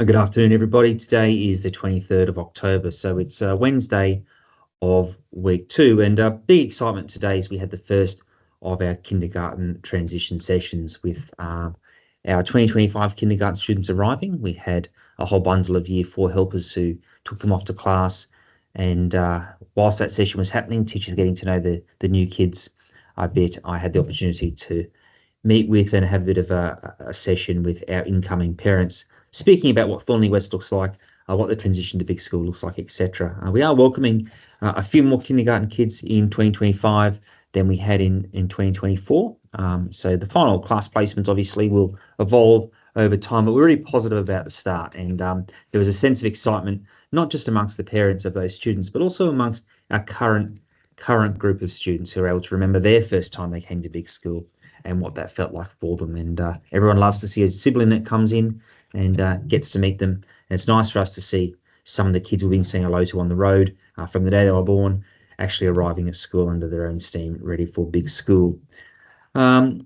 Good afternoon, everybody. Today is the 23rd of October, so it's Wednesday of week 2, and big excitement today is we had the first of our kindergarten transition sessions with our 2025 kindergarten students arriving. We had a whole bundle of Year 4 helpers who took them off to class, and whilst that session was happening, teachers getting to know the new kids a bit, I had the opportunity to meet with and have a bit of a session with our incoming parents, speaking about what Thornley West looks like, what the transition to big school looks like, etc. We are welcoming a few more kindergarten kids in 2025 than we had in 2024. So the final class placements obviously will evolve over time, but we're really positive about the start. And there was a sense of excitement, not just amongst the parents of those students, but also amongst our current group of students who are able to remember their first time they came to big school and what that felt like for them. And everyone loves to see a sibling that comes in and gets to meet them. And it's nice for us to see some of the kids we've been saying hello to on the road from the day they were born actually arriving at school under their own steam, ready for big school. The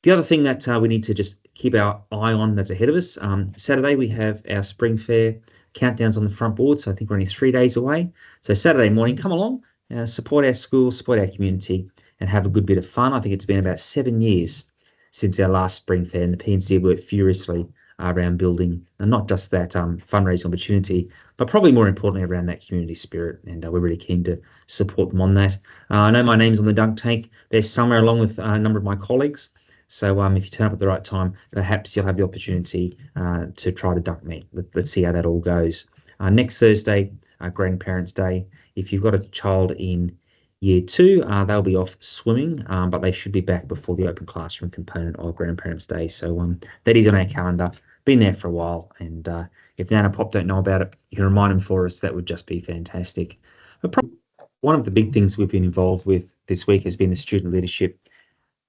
other thing that we need to just keep our eye on that's ahead of us, Saturday we have our spring fair countdowns on the front board, so I think we're only 3 days away. So Saturday morning, come along, support our school, support our community, and have a good bit of fun. I think it's been about 7 years since our last spring fair, and the P&C worked furiously around building, and not just that fundraising opportunity, but probably more importantly around that community spirit. And we're really keen to support them on that. I know my name's on the dunk tank. They're somewhere along with a number of my colleagues. So if you turn up at the right time, perhaps you'll have the opportunity to try to duck me. Let's see how that all goes. Next Thursday, Grandparents' Day. If you've got a child in Year 2, they'll be off swimming, but they should be back before the open classroom component of Grandparents' Day. So that is on our calendar. Been there for a while, and if Nana Pop don't know about it, you can remind them for us. That would just be fantastic. But probably one of the big things we've been involved with this week has been the student leadership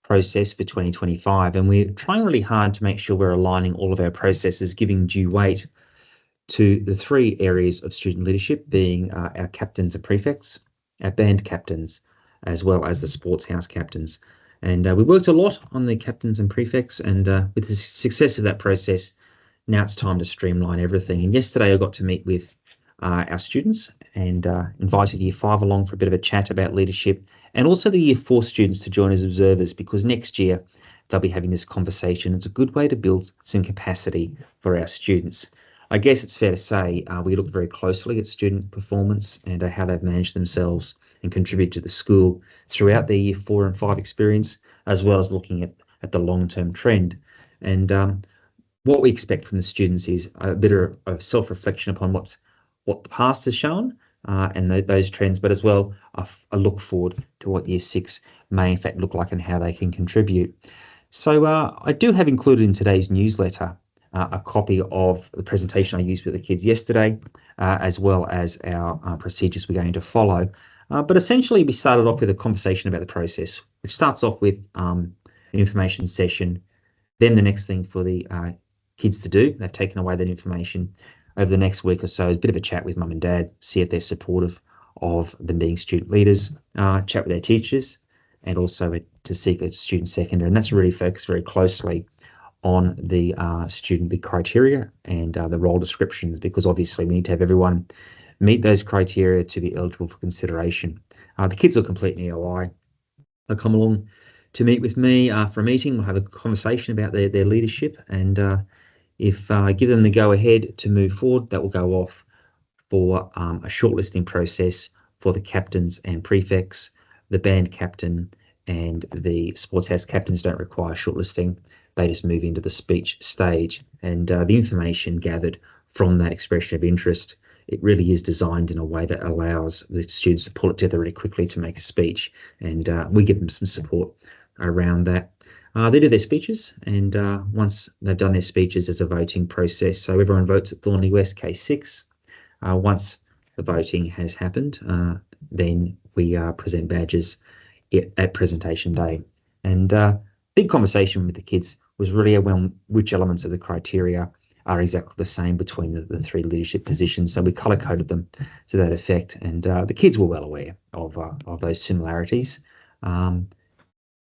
process for 2025, and we're trying really hard to make sure we're aligning all of our processes, giving due weight to the 3 areas of student leadership, being our captains and prefects, our band captains, as well as the sports house captains. And we worked a lot on the captains and prefects, and with the success of that process, now it's time to streamline everything. And yesterday I got to meet with our students and invited Year 5 along for a bit of a chat about leadership, and also the Year 4 students to join as observers, because next year they'll be having this conversation. It's a good way to build some capacity for our students. I guess it's fair to say we look very closely at student performance and how they've managed themselves and contribute to the school throughout their Year 4 and 5 experience, as well as looking at the long-term trend. And what we expect from the students is a bit of self-reflection upon what the past has shown and those trends, but as well a look forward to what Year 6 may in fact look like and how they can contribute. So I do have included in today's newsletter a copy of the presentation I used with the kids yesterday, as well as our procedures we're going to follow. But essentially, we started off with a conversation about the process, which starts off with an information session. Then the next thing for the kids to do, they've taken away that information over the next week or so, is a bit of a chat with mum and dad, see if they're supportive of them being student leaders, chat with their teachers, and also to seek a student secondary. And that's really focused very closely on the student big criteria and the role descriptions, because obviously we need to have everyone meet those criteria to be eligible for consideration. The kids will complete an EOI. They'll come along to meet with me for a meeting. We'll have a conversation about their leadership, and if I give them the go-ahead to move forward, that will go off for a shortlisting process for the captains and prefects. The band captain and the sports house captains don't require shortlisting. They just move into the speech stage, and the information gathered from that expression of interest, it really is designed in a way that allows the students to pull it together really quickly to make a speech, and we give them some support around that. They do their speeches, and once they've done their speeches, there's a voting process. So everyone votes at Thornley West K6. Once the voting has happened, then we present badges at presentation day. And big conversation with the kids was really around which elements of the criteria are exactly the same between the 3 leadership positions. So we color-coded them to that effect, and the kids were well aware of those similarities.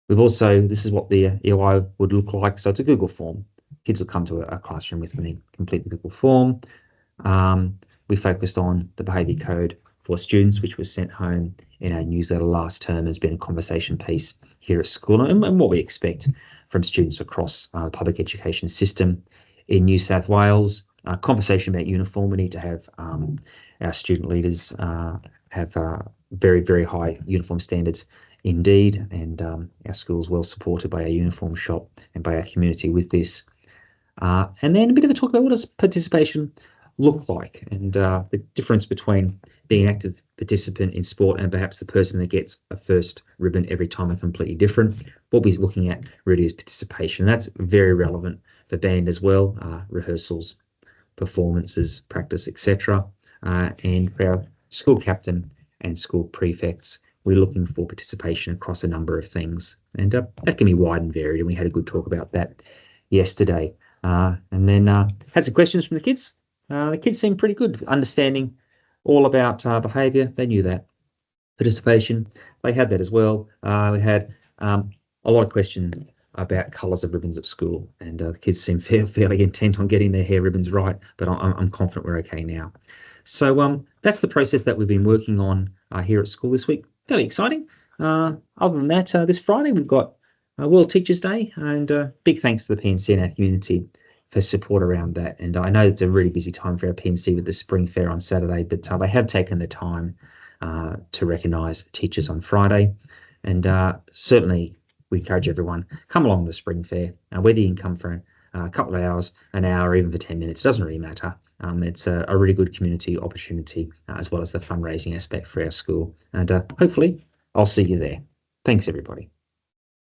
We've also, this is what the EOI would look like. So it's a Google form. kids will come to a classroom with me, complete the Google form. We focused on the behaviour code for students, which was sent home in our newsletter last term, has been a conversation piece here at school, and what we expect from students across the public education system in New South Wales. Conversation about uniform. We need to have our student leaders have very, very high uniform standards indeed, and our school's well supported by our uniform shop and by our community with this. And then a bit of a talk about what does participation look like, and the difference between being an active participant in sport and perhaps the person that gets a first ribbon every time are completely different. What we're looking at really is participation. That's very relevant for band as well, rehearsals, performances, practice, etc. And for our school captain and school prefects, we're looking for participation across a number of things, and that can be wide and varied, and we had a good talk about that yesterday. And then had some questions from the kids. The kids seemed pretty good, understanding all about behaviour. They knew that. Participation, they had that as well. We had a lot of questions about colours of ribbons at school, and the kids seem fairly intent on getting their hair ribbons right, but I'm confident we're okay now. So that's the process that we've been working on here at school this week. Fairly exciting. Other than that, this Friday we've got World Teachers Day, and big thanks to the PNC and our community for support around that. And I know it's a really busy time for our PNC with the Spring Fair on Saturday, but they have taken the time to recognise teachers on Friday, and certainly we encourage everyone, come along to the Spring Fair, whether you can come for a couple of hours, an hour, or even for 10 minutes, it doesn't really matter. It's a really good community opportunity, as well as the fundraising aspect for our school, and hopefully I'll see you there. Thanks, everybody.